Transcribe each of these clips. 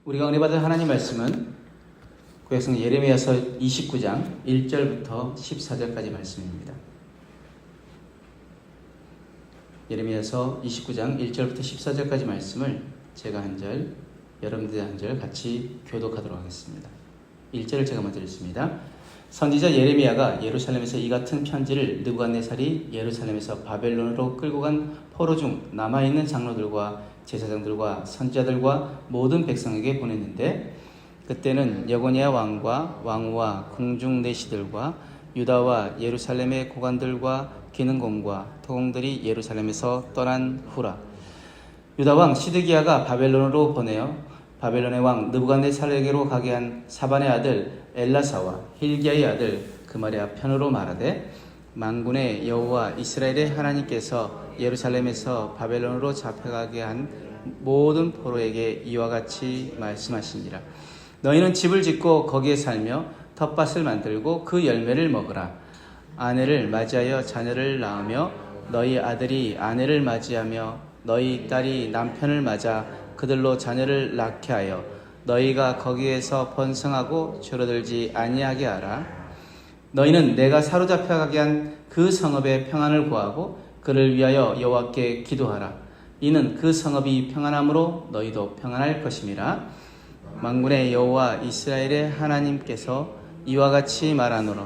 우리가 은혜 받은 하나님 말씀은 구약성 예레미야서 29장 1절부터 14절까지 말씀입니다. 예레미야서 29장 1절부터 14절까지 말씀을 제가 한 절, 여러분들이 한 절 같이 교독하도록 하겠습니다. 1절을 제가 먼저 읽습니다. 선지자 예레미야가 예루살렘에서 이 같은 편지를 느부갓네살이 예루살렘에서 바벨론으로 끌고 간 포로 중 남아있는 장로들과 제사장들과 선지자들과 모든 백성에게 보냈는데, 그때는 여고니아 왕과 왕후와 궁중 내시들과 유다와 예루살렘의 고관들과 기능공과 토공들이 예루살렘에서 떠난 후라. 유다 왕 시드기야가 바벨론으로 보내어 바벨론의 왕 느부갓네살에게로 가게 한 사반의 아들 엘라사와 힐기야의 아들 그마랴 편으로 말하되, 만군의 여호와 이스라엘의 하나님께서 예루살렘에서 바벨론으로 잡혀가게 한 모든 포로에게 이와 같이 말씀하시니라. 너희는 집을 짓고 거기에 살며 텃밭을 만들고 그 열매를 먹으라. 아내를 맞이하여 자녀를 낳으며 너희 아들이 아내를 맞이하며 너희 딸이 남편을 맞아 그들로 자녀를 낳게 하여 너희가 거기에서 번성하고 줄어들지 아니하게 하라. 너희는 내가 사로잡혀가게 한 그 성읍의 평안을 구하고 그를 위하여 여호와께 기도하라. 이는 그 성읍이 평안함으로 너희도 평안할 것임이라. 만군의 여호와 이스라엘의 하나님께서 이와 같이 말하노라.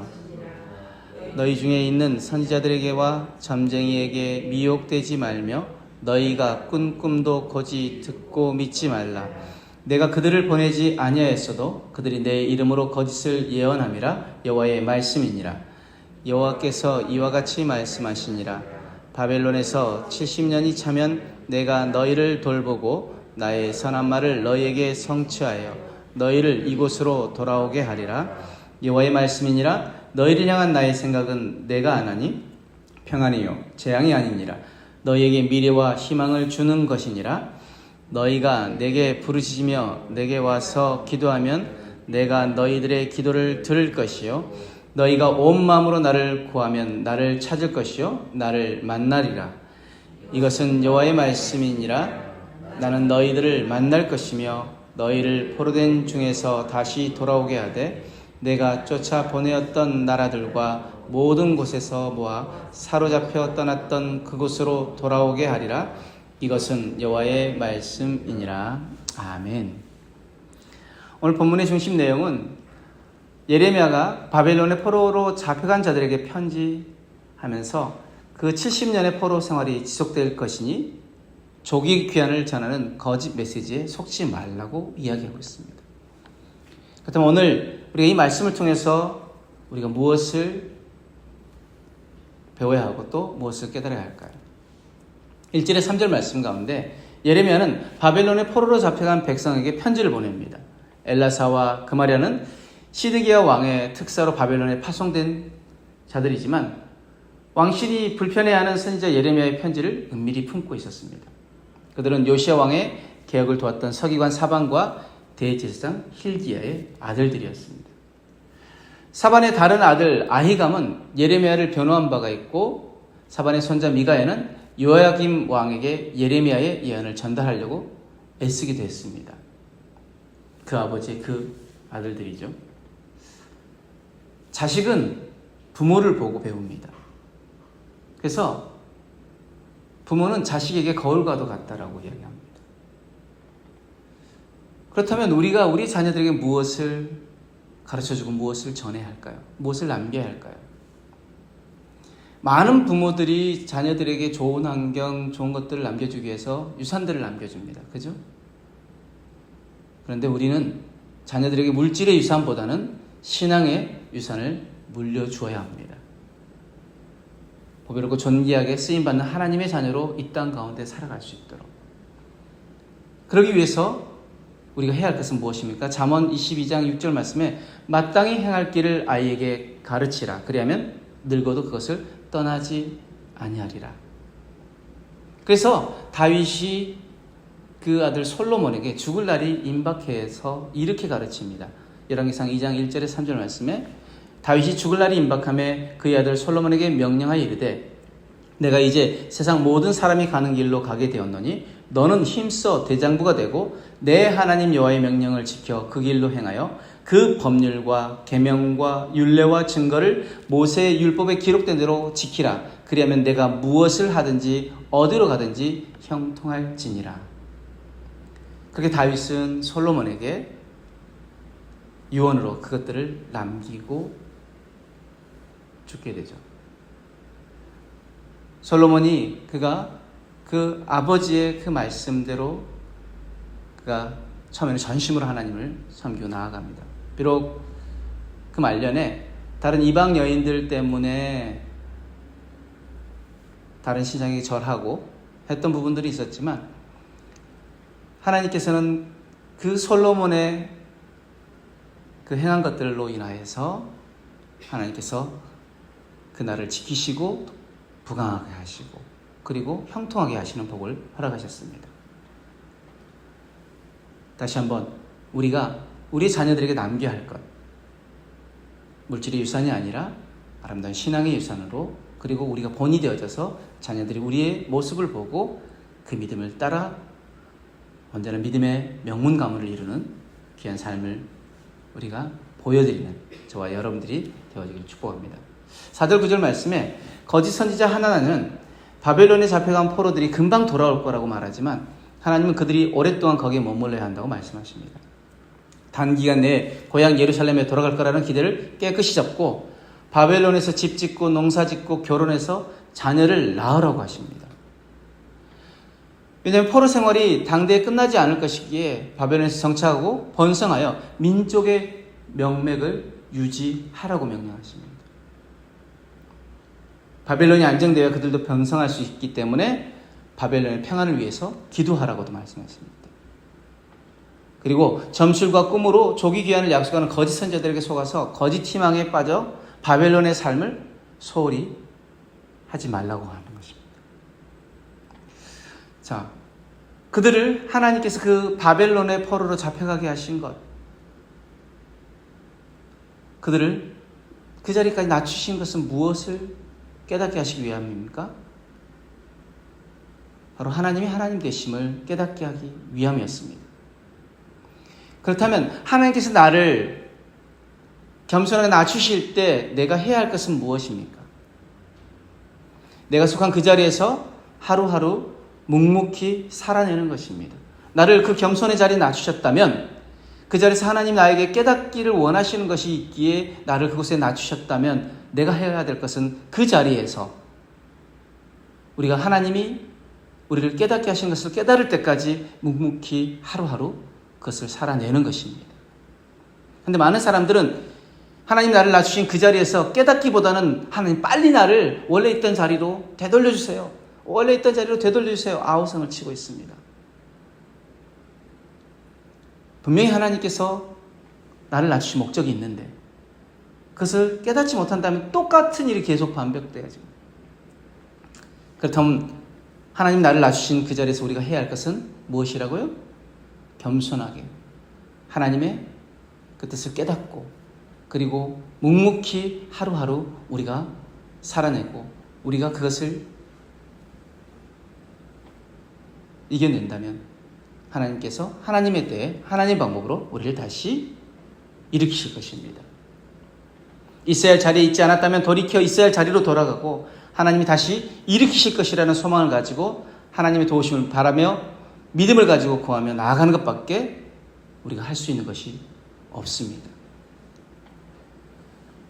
너희 중에 있는 선지자들에게와 점쟁이에게 미혹되지 말며 너희가 꾼 꿈도 고지 듣고 믿지 말라. 내가 그들을 보내지 아니하였어도 그들이 내 이름으로 거짓을 예언함이라. 여호와의 말씀이니라. 여호와께서 이와 같이 말씀하시니라. 바벨론에서 70년이 차면 내가 너희를 돌보고 나의 선한 말을 너희에게 성취하여 너희를 이곳으로 돌아오게 하리라. 여호와의 말씀이니라. 너희를 향한 나의 생각은 내가 안하니 평안이요 재앙이 아니니라. 너희에게 미래와 희망을 주는 것이니라. 너희가 내게 부르짖으며 내게 와서 기도하면 내가 너희들의 기도를 들을 것이요 너희가 온 마음으로 나를 구하면 나를 찾을 것이요 나를 만나리라. 이것은 여호와의 말씀이니라. 나는 너희들을 만날 것이며 너희를 포로된 중에서 다시 돌아오게 하되 내가 쫓아 보내었던 나라들과 모든 곳에서 모아 사로잡혀 떠났던 그곳으로 돌아오게 하리라. 이것은 여호와의 말씀이니라. 아멘. 오늘 본문의 중심 내용은 예레미야가 바벨론의 포로로 잡혀간 자들에게 편지하면서 그 70년의 포로 생활이 지속될 것이니 조기 귀환을 전하는 거짓 메시지에 속지 말라고 이야기하고 있습니다. 그렇다면 오늘 우리가 이 말씀을 통해서 우리가 무엇을 배워야 하고 또 무엇을 깨달아야 할까요? 1절의 3절 말씀 가운데 예레미야는 바벨론의 포로로 잡혀간 백성에게 편지를 보냅니다. 엘라사와 그마랴는 시드기야 왕의 특사로 바벨론에 파송된 자들이지만 왕실이 불편해하는 선지자 예레미야의 편지를 은밀히 품고 있었습니다. 그들은 요시야 왕의 개혁을 도왔던 서기관 사반과 대제사장 힐기야의 아들들이었습니다. 사반의 다른 아들 아히감은 예레미야를 변호한 바가 있고 사반의 손자 미가야는 요야김 왕에게 예레미야의 예언을 전달하려고 애쓰기도 했습니다. 그 아버지의 그 아들들이죠. 자식은 부모를 보고 배웁니다. 그래서 부모는 자식에게 거울과도 같다라고 이야기합니다. 그렇다면 우리가 우리 자녀들에게 무엇을 가르쳐주고 무엇을 전해야 할까요? 무엇을 남겨야 할까요? 많은 부모들이 자녀들에게 좋은 환경, 좋은 것들을 남겨주기 위해서 유산들을 남겨줍니다. 그죠? 그런데 우리는 자녀들에게 물질의 유산보다는 신앙의 유산을 물려주어야 합니다. 보배롭고 존귀하게 쓰임받는 하나님의 자녀로 이 땅 가운데 살아갈 수 있도록. 그러기 위해서 우리가 해야 할 것은 무엇입니까? 잠언 22장 6절 말씀에 마땅히 행할 길을 아이에게 가르치라. 그리하면 늙어도 그것을 떠나지 아니하리라. 그래서 다윗이 그 아들 솔로몬에게 죽을 날이 임박해서 이렇게 가르칩니다. 열왕기상 2장 1절에 3절 말씀에 다윗이 죽을 날이 임박하며 그의 아들 솔로몬에게 명령하여 이르되 내가 이제 세상 모든 사람이 가는 길로 가게 되었노니 너는 힘써 대장부가 되고 내 하나님 여호와의 명령을 지켜 그 길로 행하여 그 법률과 계명과 율례와 증거를 모세의 율법에 기록된 대로 지키라. 그리하면 내가 무엇을 하든지 어디로 가든지 형통할지니라. 그렇게 다윗은 솔로몬에게 유언으로 그것들을 남기고 죽게 되죠. 솔로몬이 그가 그 아버지의 그 말씀대로 그가 처음에는 전심으로 하나님을 섬기고 나아갑니다. 비록 그 말년에 다른 이방 여인들 때문에 다른 신상에게 절하고 했던 부분들이 있었지만 하나님께서는 그 솔로몬의 그 행한 것들로 인하여서 하나님께서 그날을 지키시고 부강하게 하시고 그리고 형통하게 하시는 복을 허락하셨습니다. 다시 한번 우리가 우리 자녀들에게 남겨야 할 것, 물질의 유산이 아니라 아름다운 신앙의 유산으로, 그리고 우리가 본이 되어져서 자녀들이 우리의 모습을 보고 그 믿음을 따라 언제나 믿음의 명문 가문을 이루는 귀한 삶을 우리가 보여드리는 저와 여러분들이 되어지기를 축복합니다. 4절 9절 말씀에 거짓 선지자 하나는 바벨론에 잡혀간 포로들이 금방 돌아올 거라고 말하지만 하나님은 그들이 오랫동안 거기에 머물러야 한다고 말씀하십니다. 단기간 내에 고향 예루살렘에 돌아갈 거라는 기대를 깨끗이 접고 바벨론에서 집 짓고 농사 짓고 결혼해서 자녀를 낳으라고 하십니다. 왜냐하면 포로 생활이 당대에 끝나지 않을 것이기에 바벨론에서 정착하고 번성하여 민족의 명맥을 유지하라고 명령하십니다. 바벨론이 안정되어 그들도 번성할 수 있기 때문에 바벨론의 평안을 위해서 기도하라고도 말씀하십니다. 그리고 점술과 꿈으로 조기 귀환을 약속하는 거짓 선지자들에게 속아서 거짓 희망에 빠져 바벨론의 삶을 소홀히 하지 말라고 하는 것입니다. 자, 그들을 하나님께서 그 바벨론의 포로로 잡혀가게 하신 것, 그들을 그 자리까지 낮추신 것은 무엇을 깨닫게 하시기 위함입니까? 바로 하나님이 하나님 되심을 깨닫게 하기 위함이었습니다. 그렇다면 하나님께서 나를 겸손하게 낮추실 때 내가 해야 할 것은 무엇입니까? 내가 속한 그 자리에서 하루하루 묵묵히 살아내는 것입니다. 나를 그 겸손의 자리에 낮추셨다면, 그 자리에서 하나님 나에게 깨닫기를 원하시는 것이 있기에 나를 그곳에 낮추셨다면 내가 해야 될 것은 그 자리에서 우리가 하나님이 우리를 깨닫게 하신 것을 깨달을 때까지 묵묵히 하루하루 그것을 살아내는 것입니다. 그런데 많은 사람들은 하나님 나를 낮추신 그 자리에서 깨닫기보다는 하나님 빨리 나를 원래 있던 자리로 되돌려주세요. 원래 있던 자리로 되돌려주세요. 아우성을 치고 있습니다. 분명히 하나님께서 나를 낮추신 목적이 있는데 그것을 깨닫지 못한다면 똑같은 일이 계속 반복돼야죠. 그렇다면 하나님 나를 낮추신 그 자리에서 우리가 해야 할 것은 무엇이라고요? 겸손하게 하나님의 그 뜻을 깨닫고 그리고 묵묵히 하루하루 우리가 살아내고 우리가 그것을 이겨낸다면 하나님께서 하나님의 때에 하나님의 방법으로 우리를 다시 일으키실 것입니다. 있어야 할 자리에 있지 않았다면 돌이켜 있어야 할 자리로 돌아가고 하나님이 다시 일으키실 것이라는 소망을 가지고 하나님의 도우심을 바라며 믿음을 가지고 구하며 나아가는 것밖에 우리가 할 수 있는 것이 없습니다.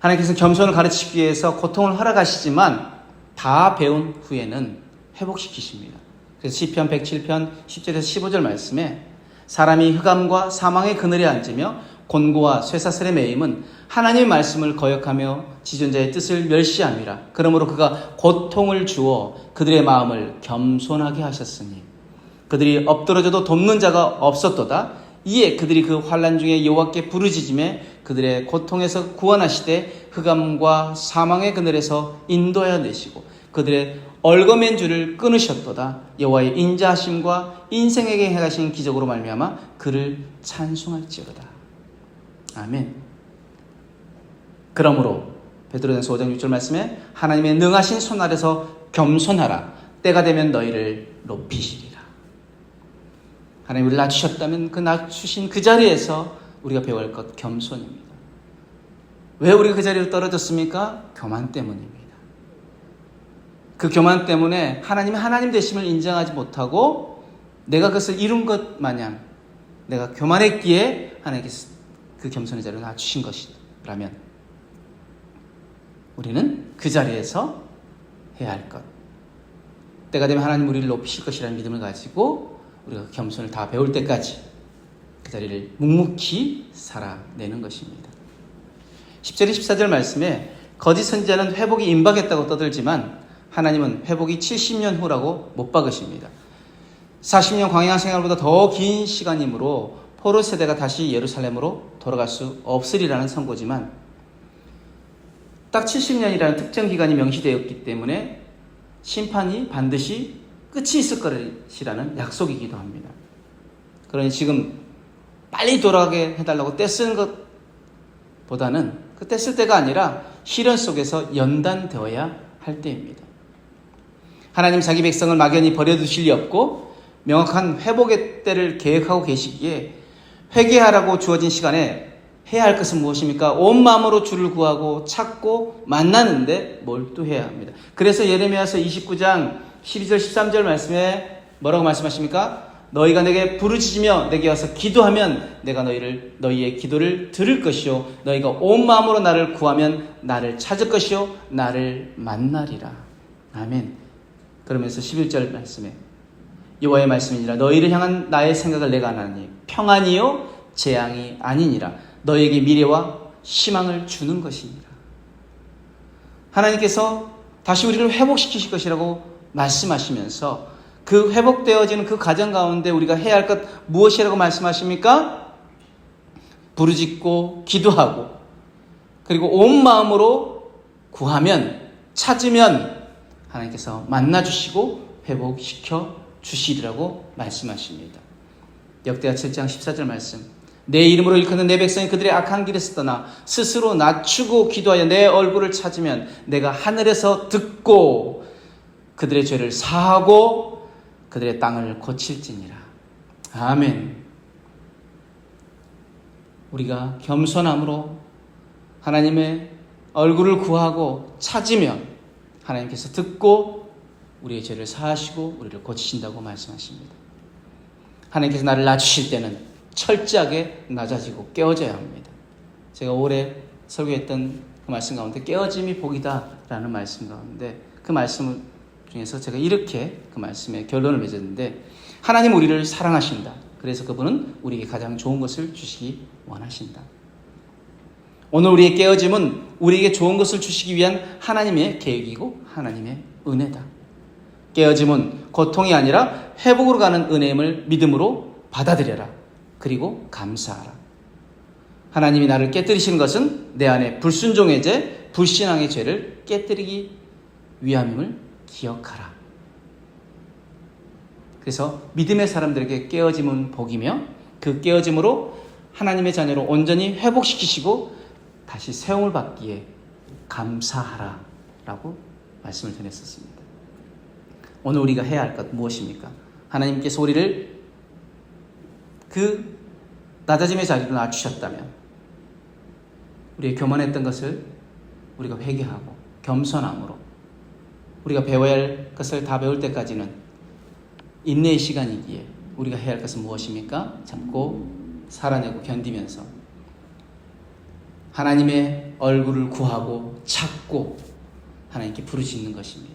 하나님께서 겸손을 가르치기 위해서 고통을 허락하시지만 다 배운 후에는 회복시키십니다. 그래서 시편 107편 10절에서 15절 말씀에 사람이 흑암과 사망의 그늘에 앉으며 곤고와 쇠사슬의 매임은 하나님의 말씀을 거역하며 지존자의 뜻을 멸시함이라. 그러므로 그가 고통을 주어 그들의 마음을 겸손하게 하셨으니 그들이 엎드러져도 돕는 자가 없었도다. 이에 그들이 그 환난 중에 여호와께 부르짖음에 그들의 고통에서 구원하시되 흑암과 사망의 그늘에서 인도하여 내시고 그들의 얼거맨 줄을 끊으셨도다. 여호와의 인자하심과 인생에게 행하신 기적으로 말미암아 그를 찬송할지어다. 아멘. 그러므로 베드로전서 5장 6절 말씀에 하나님의 능하신 손 아래서 겸손하라. 때가 되면 너희를 높이시리라. 하나님 우리를 낮추셨다면 그 낮추신 그 자리에서 우리가 배워야 할 것 겸손입니다. 왜 우리가 그 자리로 떨어졌습니까? 교만 때문입니다. 그 교만 때문에 하나님의 하나님 되심을 인정하지 못하고 내가 그것을 이룬 것 마냥 내가 교만했기에 하나님께서 그 겸손의 자리로 낮추신 것이라면 우리는 그 자리에서 해야 할 것, 때가 되면 하나님 우리를 높이실 것이라는 믿음을 가지고 우리가 그 겸손을 다 배울 때까지 그 자리를 묵묵히 살아내는 것입니다. 10절 14절 말씀에 거짓 선지자는 회복이 임박했다고 떠들지만 하나님은 회복이 70년 후라고 못 박으십니다. 40년 광야 생활보다 더 긴 시간이므로 포로 세대가 다시 예루살렘으로 돌아갈 수 없으리라는 선고지만 딱 70년이라는 특정 기간이 명시되었기 때문에 심판이 반드시 끝이 있을 것이라는 약속이기도 합니다. 그러니 지금 빨리 돌아가게 해달라고 떼쓰는 것보다는 그 떼쓸 때가 아니라 시련 속에서 연단되어야 할 때입니다. 하나님 자기 백성을 막연히 버려두실 리 없고 명확한 회복의 때를 계획하고 계시기에 회개하라고 주어진 시간에 해야 할 것은 무엇입니까? 온 마음으로 주를 구하고 찾고 만나는데 몰두해야 합니다. 그래서 예레미야서 29장 12절 13절 말씀에 뭐라고 말씀하십니까? 너희가 내게 부르짖으며 내게 와서 기도하면 내가 너희의 기도를 들을 것이요 너희가 온 마음으로 나를 구하면 나를 찾을 것이요 나를 만나리라. 아멘. 그러면서 11절 말씀에 여호와의 말씀이니라 너희를 향한 나의 생각을 내가 아나니 평안이요 재앙이 아니니라 너희에게 미래와 희망을 주는 것이니라. 하나님께서 다시 우리를 회복시키실 것이라고 말씀하시면서 그 회복되어지는 그 과정 가운데 우리가 해야 할 것 무엇이라고 말씀하십니까? 부르짖고 기도하고 그리고 온 마음으로 구하면 찾으면 하나님께서 만나주시고 회복시켜 주시리라고 말씀하십니다. 역대하 7장 14절 말씀 내 이름으로 일컫는 내 백성이 그들의 악한 길에서 떠나 스스로 낮추고 기도하여 내 얼굴을 찾으면 내가 하늘에서 듣고 그들의 죄를 사하고 그들의 땅을 고칠지니라. 아멘. 우리가 겸손함으로 하나님의 얼굴을 구하고 찾으면 하나님께서 듣고 우리의 죄를 사하시고 우리를 고치신다고 말씀하십니다. 하나님께서 나를 낮추실 때는 철저하게 낮아지고 깨어져야 합니다. 제가 올해 설교했던 그 말씀 가운데 깨어짐이 복이다라는 말씀 가운데 그 말씀 중에서 제가 이렇게 그 말씀에 결론을 맺었는데 하나님 우리를 사랑하신다. 그래서 그분은 우리에게 가장 좋은 것을 주시기 원하신다. 오늘 우리의 깨어짐은 우리에게 좋은 것을 주시기 위한 하나님의 계획이고 하나님의 은혜다. 깨어짐은 고통이 아니라 회복으로 가는 은혜임을 믿음으로 받아들여라. 그리고 감사하라. 하나님이 나를 깨뜨리시는 것은 내 안에 불순종의 죄, 불신앙의 죄를 깨뜨리기 위함임을 기억하라. 그래서 믿음의 사람들에게 깨어짐은 복이며 그 깨어짐으로 하나님의 자녀로 온전히 회복시키시고 다시 세움을 받기에 감사하라 라고 말씀을 전했었습니다. 오늘 우리가 해야 할 것 무엇입니까? 하나님께서 우리를 그 낮아짐의 자리로 낮추셨다면 우리의 교만했던 것을 우리가 회개하고 겸손함으로 우리가 배워야 할 것을 다 배울 때까지는 인내의 시간이기에 우리가 해야 할 것은 무엇입니까? 참고 살아내고 견디면서 하나님의 얼굴을 구하고 찾고 하나님께 부르짖는 것입니다.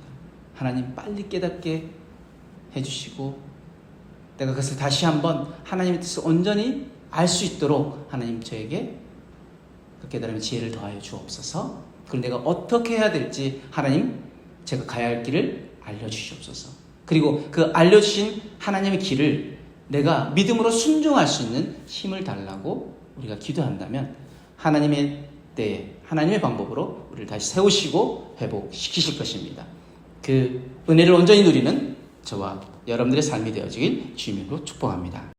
하나님 빨리 깨닫게 해주시고 내가 그것을 다시 한번 하나님의 뜻을 온전히 알 수 있도록 하나님 저에게 그 깨달음의 지혜를 더하여 주옵소서. 그리고 내가 어떻게 해야 될지 하나님 제가 가야 할 길을 알려주시옵소서. 그리고 그 알려주신 하나님의 길을 내가 믿음으로 순종할 수 있는 힘을 달라고 우리가 기도한다면 하나님의 때에 하나님의 방법으로 우리를 다시 세우시고 회복시키실 것입니다. 그 은혜를 온전히 누리는 저와 여러분들의 삶이 되어지길 주님으로 축복합니다.